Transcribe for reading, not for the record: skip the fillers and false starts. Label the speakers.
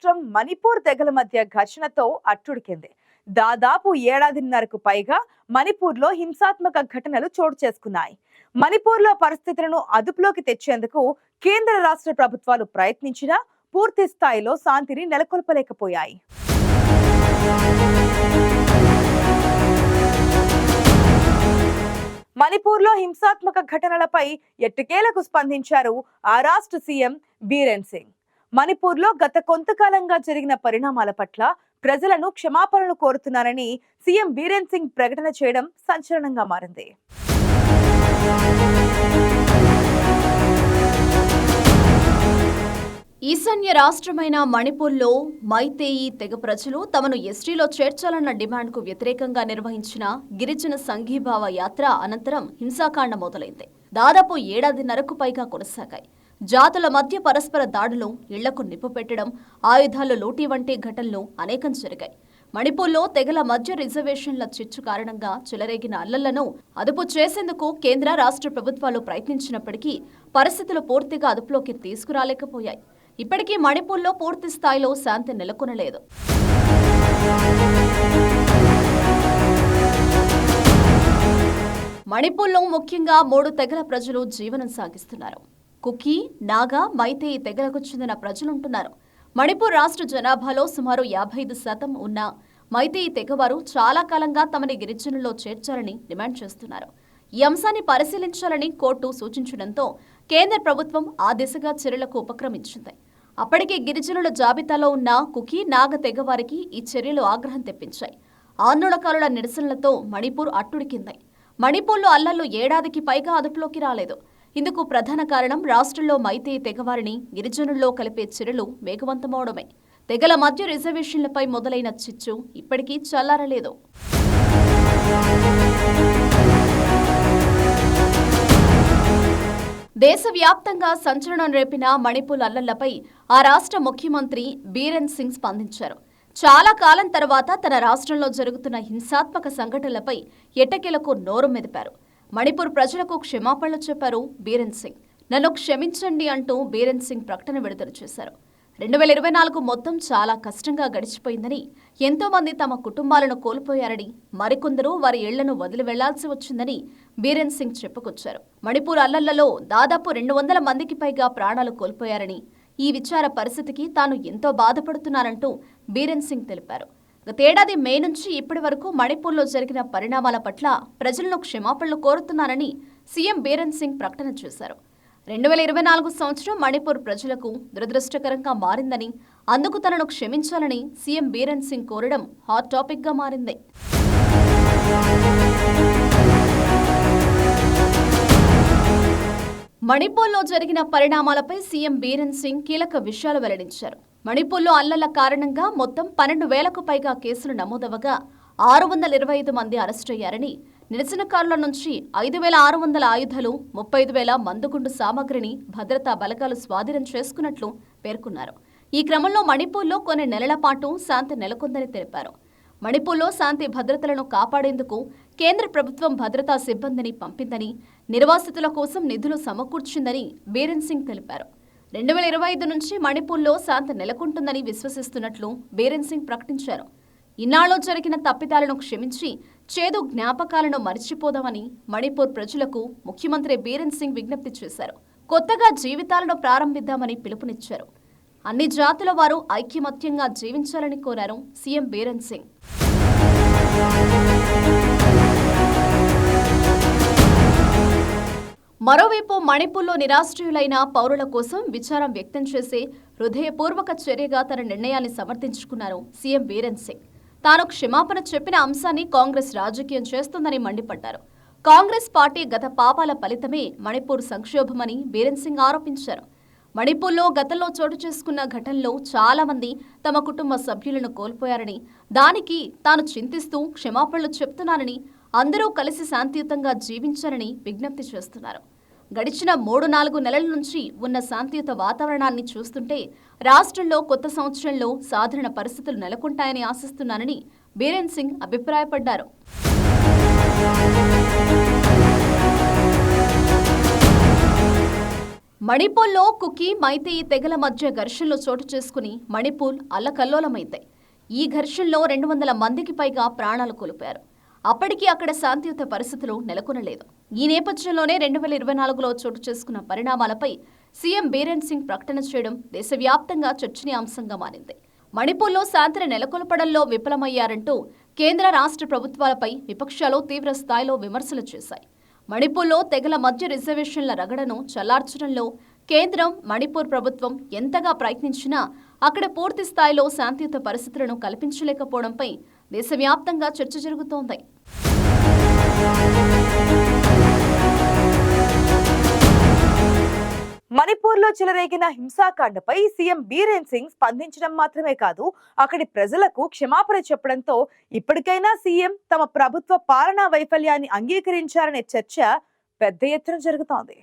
Speaker 1: రాష్ట్రం మణిపూర్ తెగల మధ్య ఘర్షణతో అట్టుడికింది. దాదాపు ఏడాదిన్నరకు పైగా మణిపూర్లో హింసాత్మక ఘటనలు చోటు చేసుకున్నాయి. మణిపూర్లో పరిస్థితులను అదుపులోకి తెచ్చేందుకు కేంద్ర రాష్ట్ర ప్రభుత్వాలు ప్రయత్నించినా పూర్తి స్థాయిలో శాంతిని నెలకొల్పలేకపోయాయి. మణిపూర్లో హింసాత్మక ఘటనలపై ఎట్టకేలకు స్పందించారు ఆ రాష్ట్ర సీఎం బీరెన్ సింగ్. మణిపూర్లో గత కొంతకాలంగా జరిగిన పరిణామాల పట్ల ప్రజలను క్షమాపణలు కోరుతున్నారని సీఎం బీరెన్ సింగ్ ప్రకటన చేయడం సంచలనంగా మారింది.
Speaker 2: ఈశాన్య రాష్ట్రమైన మణిపూర్లో మైతేయి తెగ ప్రజలు తమను ఎస్టీలో చేర్చాలన్న డిమాండ్కు వ్యతిరేకంగా నిర్వహించిన గిరిజన సంఘీభావ యాత్ర అనంతరం హింసాకాండ మొదలైంది. దాదాపు ఏడాదిన్నరకు పైగా కొనసాగాయి. జాతుల మధ్య పరస్పర దాడులు, ఇళ్లకు నిప్పు పెట్టడం, ఆయుధాలు లూటీ వంటి ఘటనలు అనేకం జరిగాయి. మణిపూర్లో తెగల మధ్య రిజర్వేషన్ల చిచ్చు కారణంగా చెలరేగిన అల్లర్లను అదుపు చేసేందుకు కేంద్ర రాష్ట్ర ప్రభుత్వాలు ప్రయత్నించినప్పటికీ పరిస్థితులు పూర్తిగా అదుపులోకి తీసుకురాలేకపోయాయి. ఇప్పటికీ మణిపూర్లో పూర్తి స్థాయిలో శాంతి నెలకొనలేదు. మణిపూర్లో ముఖ్యంగా 3 తెగల ప్రజలు జీవనం సాగిస్తున్నారు. కుకీ, నాగా, మైతేయి తెగలకు చెందిన ప్రజలుంటున్నారు. మణిపూర్ రాష్ట్ర జనాభాలో సుమారు 55% ఉన్న మైతేయి తెగవారు చాలా కాలంగా తమని గిరిజనుల్లో చేర్చాలని డిమాండ్ చేస్తున్నారు. ఈ అంశాన్ని పరిశీలించాలని కోర్టు సూచించడంతో కేంద్ర ప్రభుత్వం ఆ దిశగా చర్యలకు ఉపక్రమించింది. అప్పటికే గిరిజనుల జాబితాలో ఉన్న కుకీ, నాగ తెగవారికి ఈ చర్యలు ఆగ్రహం తెప్పించాయి. ఆందోళనకారుల నిరసనలతో మణిపూర్ అట్టుడికింది. మణిపూర్లో అల్లర్లు ఏడాదికి పైగా అదుపులోకి రాలేదు. ఇందుకు ప్రధాన కారణం రాష్ట్రంలో మైతేయి తెగవారిని గిరిజనుల్లో కలిపే చర్యలు వేగవంతమవడమే. తెగల మధ్య రిజర్వేషన్లపై మొదలైన చిచ్చు ఇప్పటికీ చల్లారలేదు. దేశవ్యాప్తంగా సంచలనం రేపిన మణిపూర్ అల్లర్లపై ఆ రాష్ట్ర ముఖ్యమంత్రి బీరెన్ సింగ్ స్పందించారు. చాలా కాలం తర్వాత తన రాష్ట్రంలో జరుగుతున్న హింసాత్మక సంఘటనలపై ఎట్టకేలకు నోరు మెదిపారు. మణిపూర్ ప్రజలకు క్షమాపణలు చెప్పారు బీరెన్ సింగ్. నన్ను క్షమించండి అంటూ బీరెన్ సింగ్ ప్రకటన విడుదల చేశారు. 2024 మొత్తం చాలా కష్టంగా గడిచిపోయిందని, ఎంతో మంది తమ కుటుంబాలను కోల్పోయారని, మరికొందరు వారి ఇళ్లను వదిలి వెళ్లాల్సి వచ్చిందని బీరెన్ సింగ్ చెప్పుకొచ్చారు. మణిపూర్ అల్లర్లలో దాదాపు 200 మందికి పైగా ప్రాణాలు కోల్పోయారని, ఈ విచార పరిస్థితికి తాను ఎంతో బాధపడుతున్నారంటూ బీరెన్ సింగ్ తెలిపారు. గతేడాది మే నుంచి ఇప్పటి వరకు మణిపూర్లో జరిగిన పరిణామాల పట్ల ప్రజలను క్షమాపణలు కోరుతున్నారని సీఎం బీరెన్ సింగ్ ప్రకటన చేశారు. 2024 సంవత్సరం మణిపూర్ ప్రజలకు దురదృష్టకరంగా మారిందని, అందుకు తనను క్షమించాలని సీఎం బీరెన్ సింగ్ కోరడం హాట్ టాపిక్ గా మారింది. మణిపూర్లో జరిగిన పరిణామాలపై సీఎం బీరెన్ సింగ్ కీలక విషయాలు వెల్లడించారు. మణిపూర్లో అల్లర్ల కారణంగా మొత్తం 12,000కు పైగా కేసులు నమోదవగా 625 మంది అరెస్టయ్యారని, నిరసనకారుల నుంచి 5,600 ఆయుధాలు, 35,000 మందుగుండు సామగ్రిని భద్రతా బలగాలు స్వాధీనం చేసుకున్నట్లు పేర్కొన్నారు. ఈ క్రమంలో మణిపూర్లో కొన్ని నెలల పాటు శాంతి నెలకొందని తెలిపారు. మణిపూర్లో శాంతి భద్రతలను కాపాడేందుకు కేంద్ర ప్రభుత్వం భద్రతా సిబ్బందిని పంపిందని, నిర్వాసితుల కోసం నిధులు సమకూర్చిందని బీరెన్ సింగ్ తెలిపారు. 2025 నుంచి మణిపూర్లో శాంతి నెలకొంటుందని విశ్వసిస్తున్నట్లు బీరెన్ సింగ్ ప్రకటించారు. ఇన్నాళ్ళు జరిగిన తప్పిదాలను క్షమించి చేదు జ్ఞాపకాలను మరిచిపోదామని మణిపూర్ ప్రజలకు ముఖ్యమంత్రి బీరెన్ సింగ్ విజ్ఞప్తి చేశారు. కొత్తగా జీవితాలను ప్రారంభిద్దామని పిలుపునిచ్చారు. అన్ని జాతుల వారు ఐక్యమత్యంగా జీవించాలని కోరారు సీఎం బీరెన్ సింగ్. మరోవైపు మణిపూర్లో నిరాశ్రయులైన పౌరుల కోసం విచారం వ్యక్తం చేసే హృదయపూర్వక చర్యగా తన నిర్ణయాన్ని సమర్థించుకున్నారు సీఎం బీరెన్ సింగ్. తాను క్షమాపణ చెప్పిన అంశాన్ని కాంగ్రెస్ రాజకీయం చేస్తుందని మండిపడ్డారు. కాంగ్రెస్ పార్టీ గత పాపాల ఫలితమే మణిపూర్ సంక్షోభమని బీరెన్ సింగ్ ఆరోపించారు. మణిపూర్లో గతంలో చోటు చేసుకున్న ఘటనలో చాలా మంది తమ కుటుంబ సభ్యులను కోల్పోయారని, దానికి తాను చింతిస్తూ క్షమాపణలు చెప్తున్నానని, అందరూ కలిసి శాంతియుతంగా జీవించాలని విజ్ఞప్తి చేస్తున్నారు. గడిచిన 3-4 నెలల నుంచి ఉన్న శాంతియుత వాతావరణాన్ని చూస్తుంటే రాష్ట్రంలో కొత్త సంవత్సరంలో సాధారణ పరిస్థితులు నెలకొంటాయని ఆశిస్తున్నానని బీరెన్ సింగ్ అభిప్రాయపడ్డారు. మణిపూర్లో కుకీ మైతేయి తెగల మధ్య ఘర్షణలు చోటు చేసుకుని మణిపూర్ అల్లకల్లోలమైంది. ఈ ఘర్షణలో 200 మందికి పైగా ప్రాణాలు కోల్పోయారు. అప్పటికీ అక్కడ శాంతియుత పరిస్థితులు నెలకొనలేదు. ఈ నేపథ్యంలోనే 2024లో చోటు చేసుకున్న పరిణామాలపై సీఎం బీరేన్ సింగ్ ప్రకటన చేయడం దేశవ్యాప్తంగా చర్చనీయాంశంగా మారింది. మణిపూర్లో శాంతిని నెలకొల్పడంలో విఫలమయ్యారంటూ కేంద్ర రాష్ట్ర ప్రభుత్వాలపై విపక్షాలు తీవ్ర స్థాయిలో విమర్శలు చేశాయి. మణిపూర్లో తెగల మధ్య రిజర్వేషన్ల రగడను చల్లార్చడంలో కేంద్రం, మణిపూర్ ప్రభుత్వం ఎంతగా ప్రయత్నించినా అక్కడ పూర్తి స్థాయిలో శాంతియుత పరిస్థితులను కల్పించలేకపోవడంపై దేశవ్యాప్తంగా చర్చ జరుగుతోంది.
Speaker 1: మణిపూర్లో చెలరేగిన హింసాకాండపై సీఎం బీరేన్ సింగ్ స్పందించడం మాత్రమే కాదు, అక్కడి ప్రజలకు క్షమాపణ చెప్పడంతో ఇప్పటికైనా సీఎం తమ ప్రభుత్వ పాలనా వైఫల్యాన్ని అంగీకరించారనే చర్చ పెద్ద ఎత్తున జరుగుతోంది.